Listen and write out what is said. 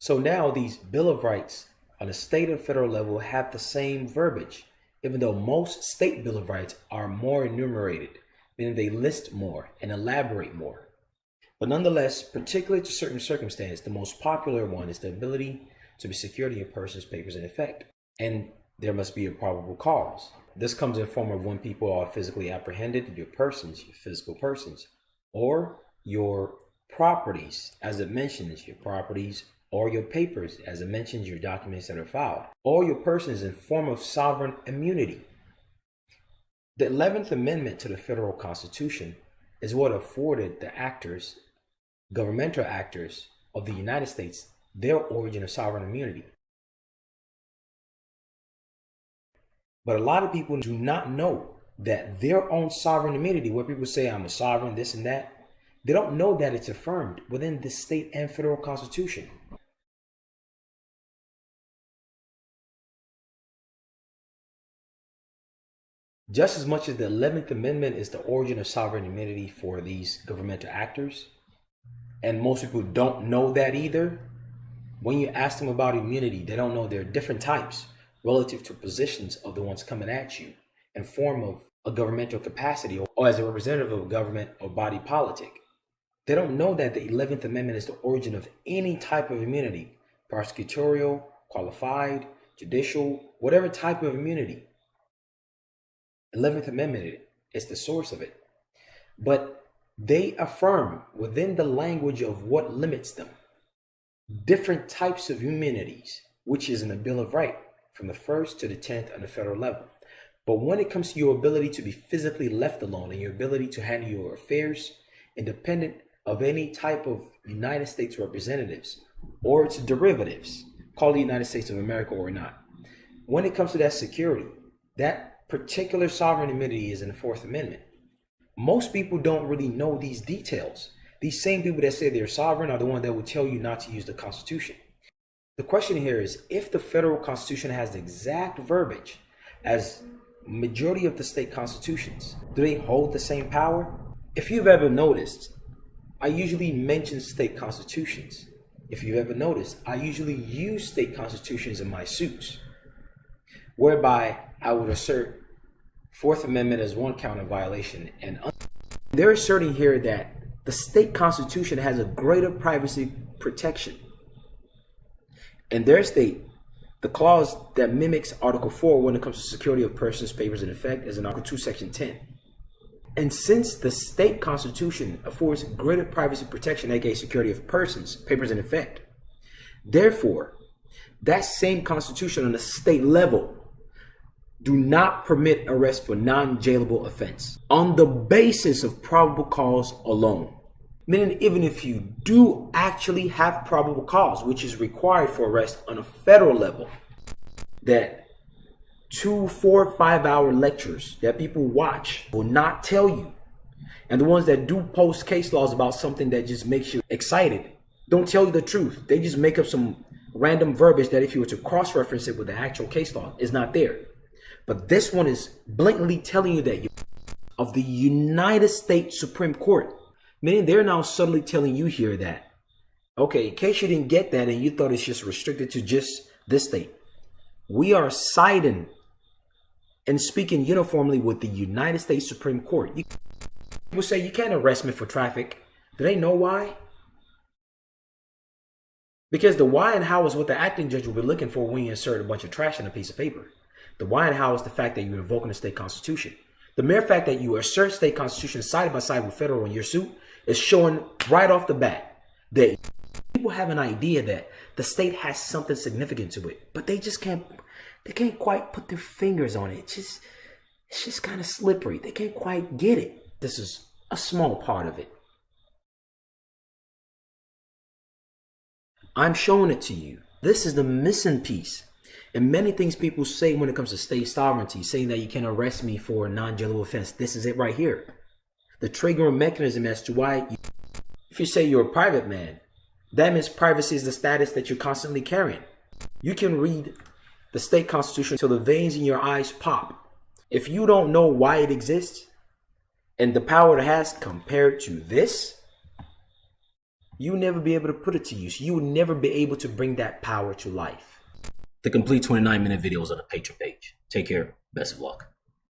So now these Bill of Rights on the state and federal level have the same verbiage, even though most state Bill of Rights are more enumerated, meaning they list more and elaborate more. But nonetheless, particularly to certain circumstances, the most popular one is the ability to be secured in your person's papers in effect. And there must be a probable cause. This comes in form of when people are physically apprehended, your persons, your physical persons, or your properties, as it mentions, your properties, or your papers, as it mentions, your documents that are filed, or your persons in form of sovereign immunity. The 11th Amendment to the Federal Constitution is what afforded the actors, governmental actors of the United States, their origin of sovereign immunity. But a lot of people do not know that their own sovereign immunity, where people say I'm a sovereign, this and that, they don't know that it's affirmed within the state and federal constitution. Just as much as the 11th Amendment is the origin of sovereign immunity for these governmental actors, and most people don't know that either, when you ask them about immunity, they don't know there are different types relative to positions of the ones coming at you in form of a governmental capacity or as a representative of a government or body politic. They don't know that the 11th Amendment is the origin of any type of immunity, prosecutorial, qualified, judicial, whatever type of immunity. 11th Amendment is the source of it. But they affirm within the language of what limits them different types of immunities, which is in the Bill of Rights from the 1st to the 10th on the federal level. But when it comes to your ability to be physically left alone and your ability to handle your affairs independent of any type of United States representatives or its derivatives, call the United States of America or not, when it comes to that security, that particular sovereign immunity is in the 4th Amendment. Most people don't really know these details. These same people that say they're sovereign are the ones that will tell you not to use the Constitution. The question here is, if the federal Constitution has the exact verbiage as majority of the state constitutions, do they hold the same power? If you've ever noticed, I usually mention state constitutions. If you've ever noticed, I usually use state constitutions in my suits, whereby I would assert 4th Amendment as one count of violation. And they're asserting here that the state constitution has a greater privacy protection. In their state, the clause that mimics Article 4 when it comes to security of persons, papers in effect is in Article 2, Section 10. And since the state constitution affords greater privacy protection, aka security of persons, papers in effect, therefore, that same constitution on the state level do not permit arrest for non-jailable offense on the basis of probable cause alone. Meaning, even if you do actually have probable cause, which is required for arrest on a federal level, that 2, 4, 5-hour lectures that people watch will not tell you. And the ones that do post case laws about something that just makes you excited don't tell you the truth. They just make up some random verbiage that if you were to cross-reference it with the actual case law is not there. But this one is blatantly telling you that of the United States Supreme Court, meaning they're now subtly telling you here that, okay, in case you didn't get that and you thought it's just restricted to just this state, we are siding and speaking uniformly with the United States Supreme Court. People say you can't arrest me for traffic. Do they know why? Because the why and how is what the acting judge will be looking for when you insert a bunch of trash in a piece of paper. The why and how is the fact that you're invoking the state constitution. The mere fact that you assert state constitution side by side with federal in your suit is showing right off the bat that people have an idea that the state has something significant to it, but they can't quite put their fingers on it. It's just kind of slippery. They can't quite get it. This is a small part of it. I'm showing it to you. This is the missing piece. And many things people say when it comes to state sovereignty, saying that you can arrest me for a non-jailable offense. This is it right here. The triggering mechanism as to why, if you say you're a private man, that means privacy is the status that you're constantly carrying. You can read the state constitution till the veins in your eyes pop. If you don't know why it exists and the power it has compared to this, you will never be able to put it to use. You will never be able to bring that power to life. The complete 29-minute video is on the Patreon page. Take care. Best of luck.